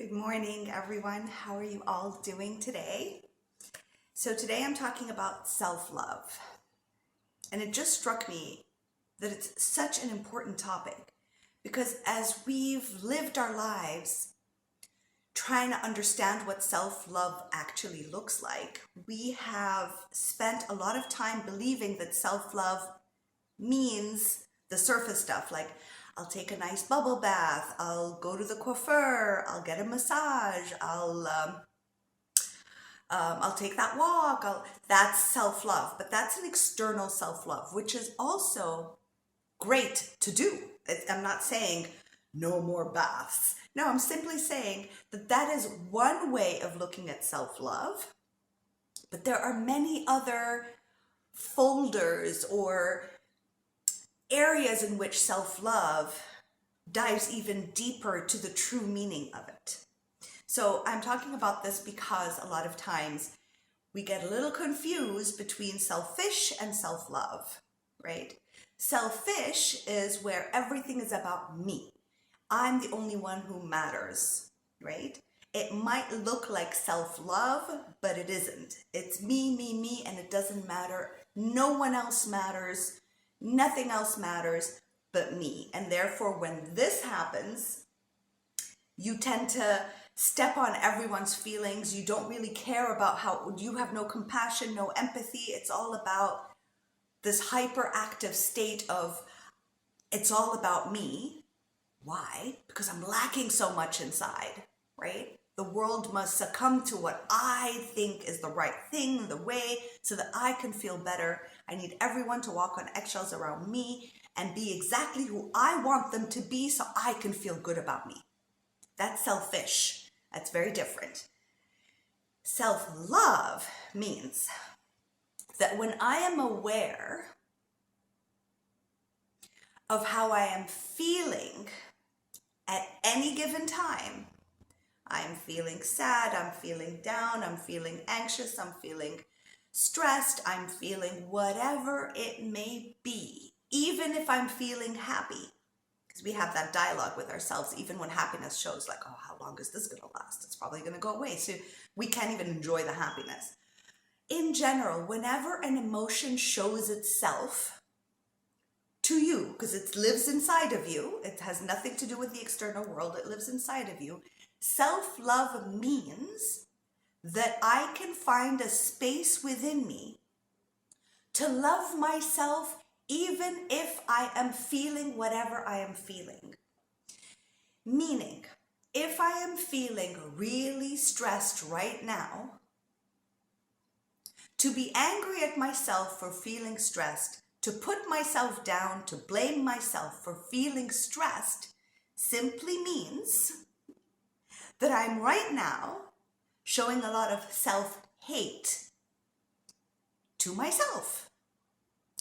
Good morning, everyone. How are you all doing today? So today I'm talking about self-love. And it just struck me that it's such an important topic because as we've lived our lives trying to understand what self-love actually looks like, we have spent a lot of time believing that self-love means the surface stuff, like I'll take a nice bubble bath, I'll go to the coiffeur, I'll get a massage, I'll take that walk. That's self-love, but that's an external self-love, which is also great to do. I'm not saying no more baths. No, I'm simply saying that that is one way of looking at self-love, but there are many other folders or areas in which self-love dives even deeper to the true meaning of it. So I'm talking about this because a lot of times we get a little confused between selfish and self-love, right? Selfish is where everything is about me. I'm the only one who matters, right? It might look like self-love, but it isn't. It's me, me, me, and it doesn't matter. No one else matters. Nothing else matters but me. And therefore, when this happens, you tend to step on everyone's feelings. You don't really care about how you have no compassion, no empathy. It's all about this hyperactive state of it's all about me. Why? Because I'm lacking so much inside, right? The world must succumb to what I think is the right thing, the way, so that I can feel better. I need everyone to walk on eggshells around me and be exactly who I want them to be so I can feel good about me. That's selfish. That's very different. Self-love means that when I am aware of how I am feeling at any given time, I'm feeling sad, I'm feeling down, I'm feeling anxious, I'm feeling stressed, I'm feeling whatever it may be, even if I'm feeling happy. Because we have that dialogue with ourselves, even when happiness shows like, oh, how long is this going to last? It's probably going to go away. So we can't even enjoy the happiness. In general, whenever an emotion shows itself to you, because it lives inside of you, it has nothing to do with the external world, it lives inside of you. Self-love means that I can find a space within me to love myself even if I am feeling whatever I am feeling. Meaning, if I am feeling really stressed right now, to be angry at myself for feeling stressed, to put myself down, to blame myself for feeling stressed, simply means that I'm right now showing a lot of self-hate to myself.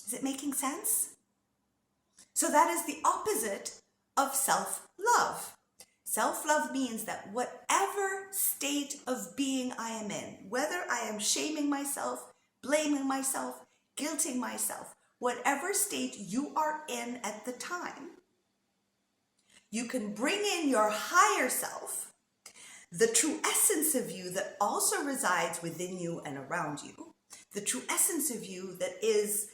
Is it making sense? So that is the opposite of self-love. Self-love means that whatever state of being I am in, whether I am shaming myself, blaming myself, guilting myself, whatever state you are in at the time, you can bring in your higher self, the true essence of you that also resides within you and around you, the true essence of you that is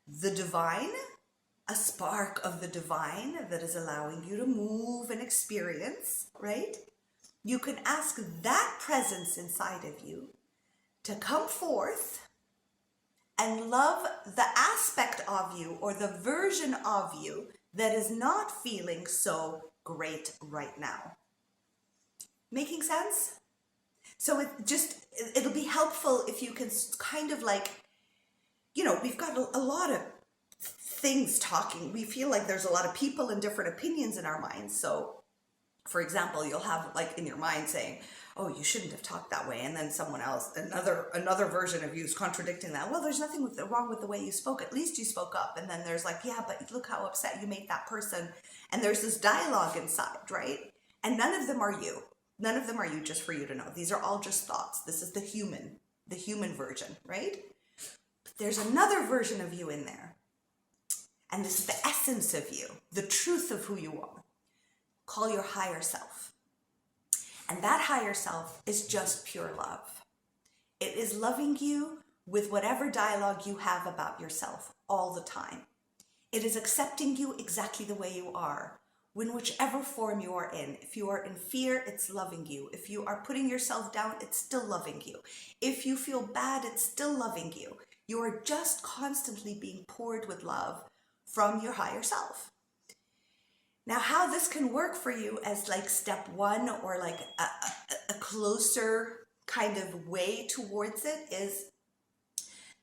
the divine, a spark of the divine that is allowing you to move and experience, right? You can ask that presence inside of you to come forth and love the aspect of you or the version of you that is not feeling so great right now. Making sense? So it'll be helpful if you can kind of like, we've got a lot of things talking. We feel like there's a lot of people and different opinions in our minds. So, for example, you'll have like in your mind saying, oh, you shouldn't have talked that way. And then someone else, another version of you is contradicting that. Well, there's nothing wrong with the way you spoke. At least you spoke up. And then there's like, yeah, but look how upset you made that person. And there's this dialogue inside, right? And none of them are you. None of them are you, just for you to know. These are all just thoughts. This is the human version, right? But there's another version of you in there. And this is the essence of you, the truth of who you are. Call your higher self. And that higher self is just pure love. It is loving you with whatever dialogue you have about yourself all the time. It is accepting you exactly the way you are, in whichever form you are in. If you are in fear, it's loving you. If you are putting yourself down, it's still loving you. If you feel bad, it's still loving you. You are just constantly being poured with love from your higher self. Now, how this can work for you as like step one or like a closer kind of way towards it is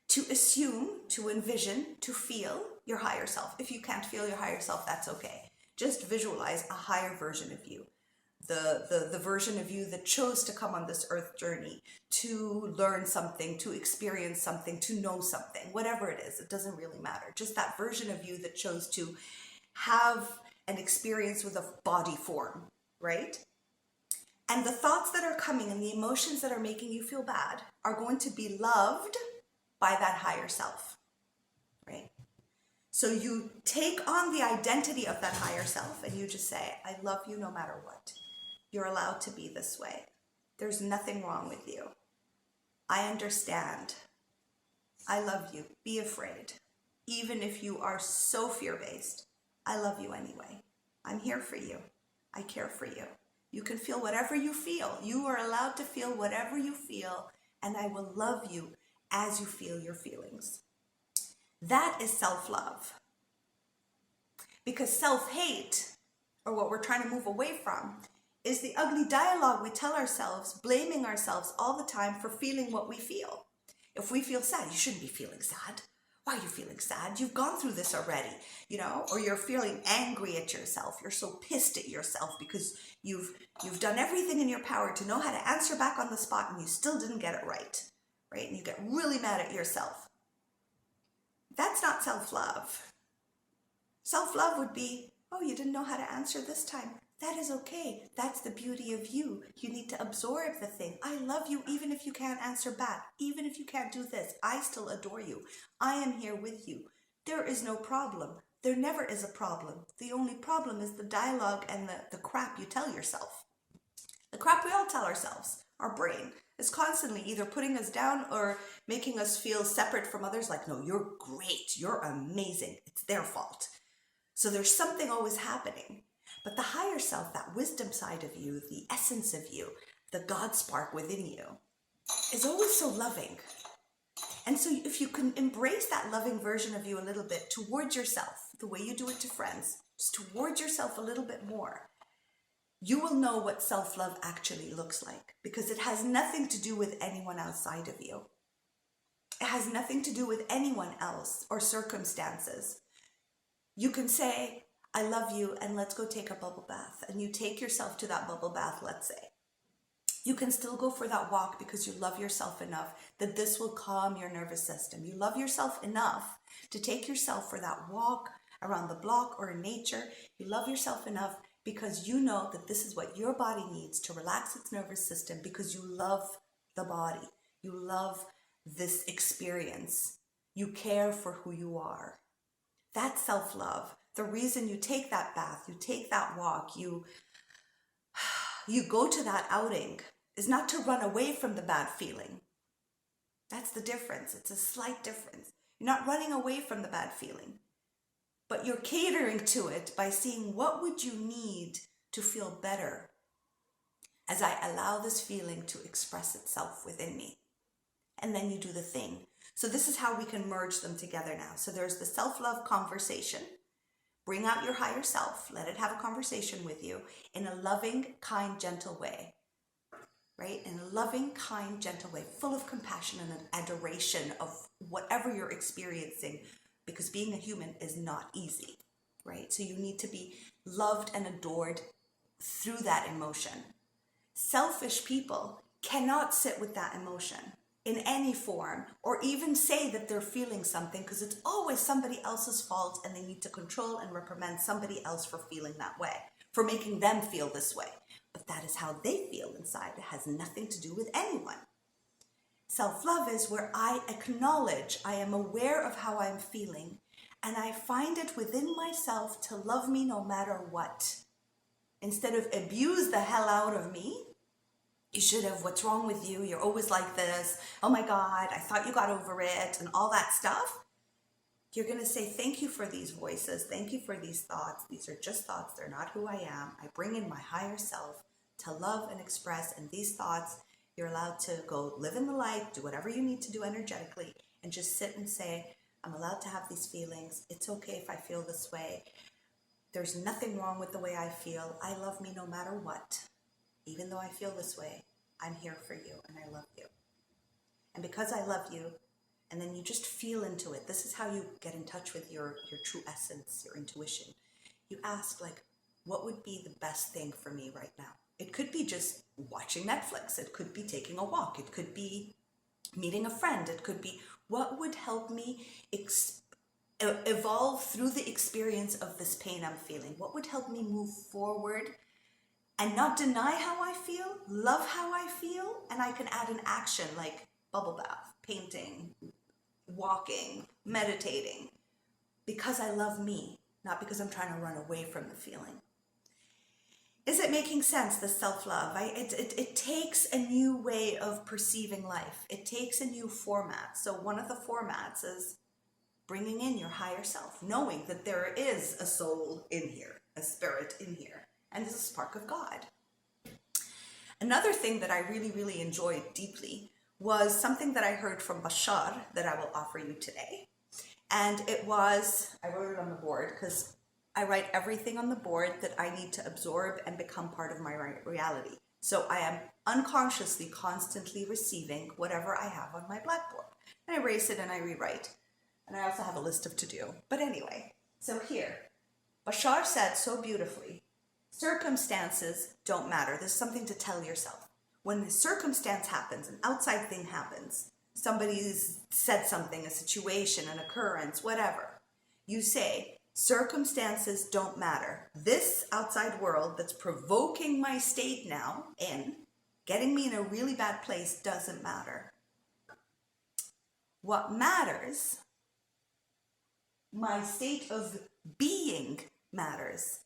to assume, to envision, to feel your higher self. If you can't feel your higher self, that's okay. Just visualize a higher version of you. The version of you that chose to come on this earth journey to learn something, to experience something, to know something, whatever it is, it doesn't really matter. Just that version of you that chose to have an experience with a body form, right? And the thoughts that are coming and the emotions that are making you feel bad are going to be loved by that higher self, right? So you take on the identity of that higher self and you just say, I love you no matter what. You're allowed to be this way. There's nothing wrong with you. I understand. I love you. Be afraid. Even if you are so fear-based, I love you anyway. I'm here for you. I care for you. You can feel whatever you feel. You are allowed to feel whatever you feel, and I will love you as you feel your feelings. That is self-love. Because self-hate, or what we're trying to move away from, is the ugly dialogue we tell ourselves, blaming ourselves all the time for feeling what we feel. If we feel sad, you shouldn't be feeling sad. Why are you feeling sad? You've gone through this already, or you're feeling angry at yourself. You're so pissed at yourself because you've done everything in your power to know how to answer back on the spot and you still didn't get it right? And you get really mad at yourself. That's not self-love. Self-love would be, oh, you didn't know how to answer this time. That is okay. That's the beauty of you. You need to absorb the thing. I love you even if you can't answer back. Even if you can't do this, I still adore you. I am here with you. There is no problem. There never is a problem. The only problem is the dialogue and the crap you tell yourself. The crap we all tell ourselves. Our brain is constantly either putting us down or making us feel separate from others, like, no, you're great, you're amazing, it's their fault. So there's something always happening. But the higher self, that wisdom side of you, the essence of you, the God spark within you, is always so loving. And so if you can embrace that loving version of you a little bit towards yourself, the way you do it to friends, just towards yourself a little bit more, you will know what self-love actually looks like, because it has nothing to do with anyone outside of you. It has nothing to do with anyone else or circumstances. You can say, I love you, and let's go take a bubble bath. And you take yourself to that bubble bath, let's say. You can still go for that walk because you love yourself enough that this will calm your nervous system. You love yourself enough to take yourself for that walk around the block or in nature. You love yourself enough because you know that this is what your body needs to relax its nervous system, because you love the body. You love this experience. You care for who you are. That's self-love. The reason you take that bath, you take that walk, you go to that outing is not to run away from the bad feeling. That's the difference. It's a slight difference. You're not running away from the bad feeling, but you're catering to it by seeing what would you need to feel better as I allow this feeling to express itself within me. And then you do the thing. So this is how we can merge them together now. So there's the self-love conversation. Bring out your higher self. Let it have a conversation with you in a loving, kind, gentle way. Right? In a loving, kind, gentle way, full of compassion and an adoration of whatever you're experiencing, because being a human is not easy. Right? So you need to be loved and adored through that emotion. Selfish people cannot sit with that emotion in any form, or even say that they're feeling something, because it's always somebody else's fault and they need to control and reprimand somebody else for feeling that way, for making them feel this way. But that is how they feel inside. It has nothing to do with anyone. Self-love is where I acknowledge, I am aware of how I'm feeling, and I find it within myself to love me no matter what. Instead of abuse the hell out of me, you should have, what's wrong with you? You're always like this. Oh my God, I thought you got over it, and all that stuff. You're going to say, thank you for these voices. Thank you for these thoughts. These are just thoughts. They're not who I am. I bring in my higher self to love and express. And these thoughts, you're allowed to go live in the light, do whatever you need to do energetically, and just sit and say, I'm allowed to have these feelings. It's okay if I feel this way. There's nothing wrong with the way I feel. I love me no matter what. Even though I feel this way, I'm here for you and I love you. And because I love you, and then you just feel into it. This is how you get in touch with your true essence, your intuition. You ask, like, what would be the best thing for me right now? It could be just watching Netflix. It could be taking a walk. It could be meeting a friend. It could be, what would help me evolve through the experience of this pain I'm feeling? What would help me move forward and not deny how I feel, love how I feel, and I can add an action like bubble bath, painting, walking, meditating, because I love me, not because I'm trying to run away from the feeling. Is it making sense, the self-love? It takes a new way of perceiving life. It takes a new format. So one of the formats is bringing in your higher self, knowing that there is a soul in here, a spirit in here, and this is a spark of God. Another thing that I really, really enjoyed deeply was something that I heard from Bashar that I will offer you today. And it was, I wrote it on the board because I write everything on the board that I need to absorb and become part of my reality. So I am unconsciously constantly receiving whatever I have on my blackboard. And I erase it and I rewrite. And I also have a list of to-do. But anyway, so here, Bashar said so beautifully, circumstances don't matter. There's something to tell yourself. When a circumstance happens, an outside thing happens, somebody's said something, a situation, an occurrence, whatever, you say, circumstances don't matter. This outside world that's provoking my state now in, getting me in a really bad place doesn't matter. What matters, my state of being matters.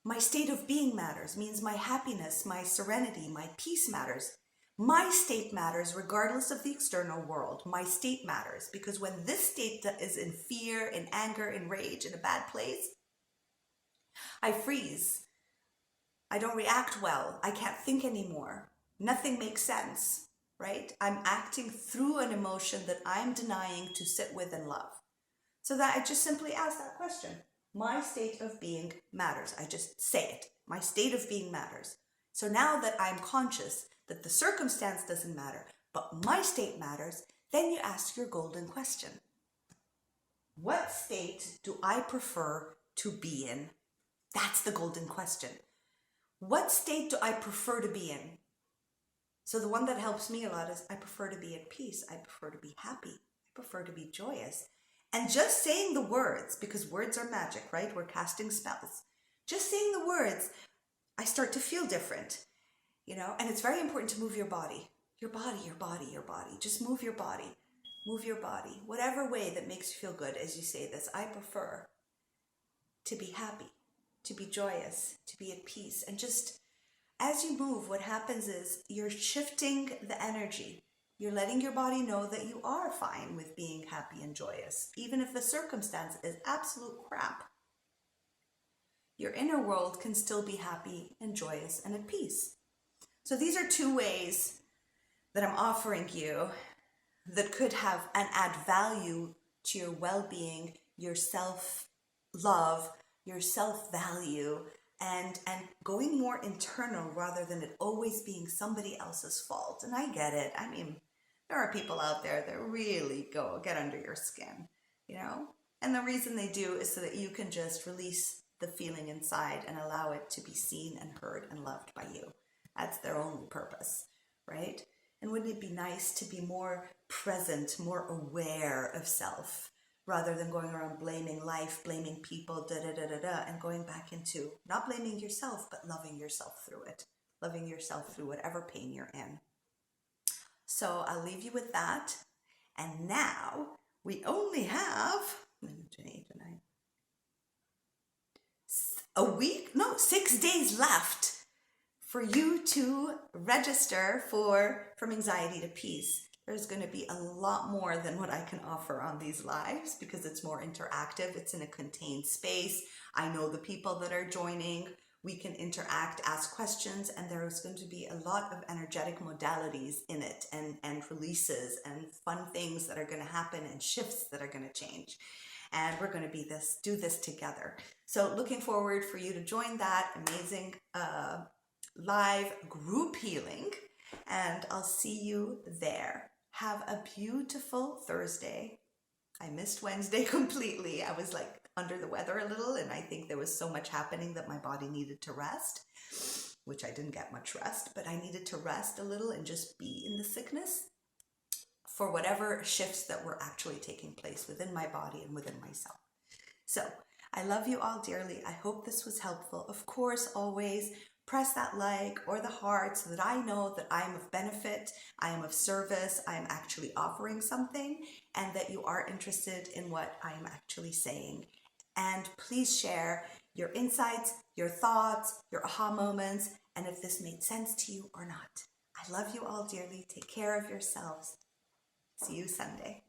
My state of being matters, means my happiness, my serenity, my peace matters. My state matters regardless of the external world. My state matters because when this state is in fear, in anger, in rage, in a bad place, I freeze. I don't react well. I can't think anymore. Nothing makes sense, right? I'm acting through an emotion that I'm denying to sit with and love. So that I just simply ask that question. My state of being matters. I just say it. My state of being matters. So now that I'm conscious that the circumstance doesn't matter, but my state matters, then you ask your golden question. What state do I prefer to be in? That's the golden question. What state do I prefer to be in? So the one that helps me a lot is I prefer to be at peace. I prefer to be happy. I prefer to be joyous. And just saying the words, because words are magic, right? We're casting spells. Just saying the words, I start to feel different, you know? And it's very important to move your body. Your body, your body, your body. Just move your body. Move your body. Whatever way that makes you feel good as you say this. I prefer to be happy, to be joyous, to be at peace. And just as you move, what happens is you're shifting the energy. You're letting your body know that you are fine with being happy and joyous, even if the circumstance is absolute crap. Your inner world can still be happy and joyous and at peace. So these are two ways that I'm offering you that could have and add value to your well-being, your self-love, your self-value, and going more internal rather than it always being somebody else's fault. And I get it. I mean, there are people out there that really get under your skin, you know? And the reason they do is so that you can just release the feeling inside and allow it to be seen and heard and loved by you. That's their only purpose, right? And wouldn't it be nice to be more present, more aware of self, rather than going around blaming life, blaming people, and going back into not blaming yourself, but loving yourself through it, loving yourself through whatever pain you're in. So I'll leave you with that. And now we only have 6 days left for you to register for From Anxiety to Peace. There's going to be a lot more than what I can offer on these lives because it's more interactive. It's in a contained space. I know the people that are joining. We can interact, ask questions, and there's going to be a lot of energetic modalities in it and releases and fun things that are going to happen and shifts that are going to change. And we're going to do this together. So looking forward for you to join that amazing live group healing, and I'll see you there. Have a beautiful Thursday. I missed Wednesday completely. I was like under the weather a little, and I think there was so much happening that my body needed to rest, which I didn't get much rest, but I needed to rest a little and just be in the sickness for whatever shifts that were actually taking place within my body and within myself. So I love you all dearly. I hope this was helpful. Of course, always press that like or the heart so that I know that I am of benefit, I am of service, I am actually offering something, and that you are interested in what I am actually saying. And please share your insights, your thoughts, your aha moments, and if this made sense to you or not. I love you all dearly. Take care of yourselves. See you Sunday.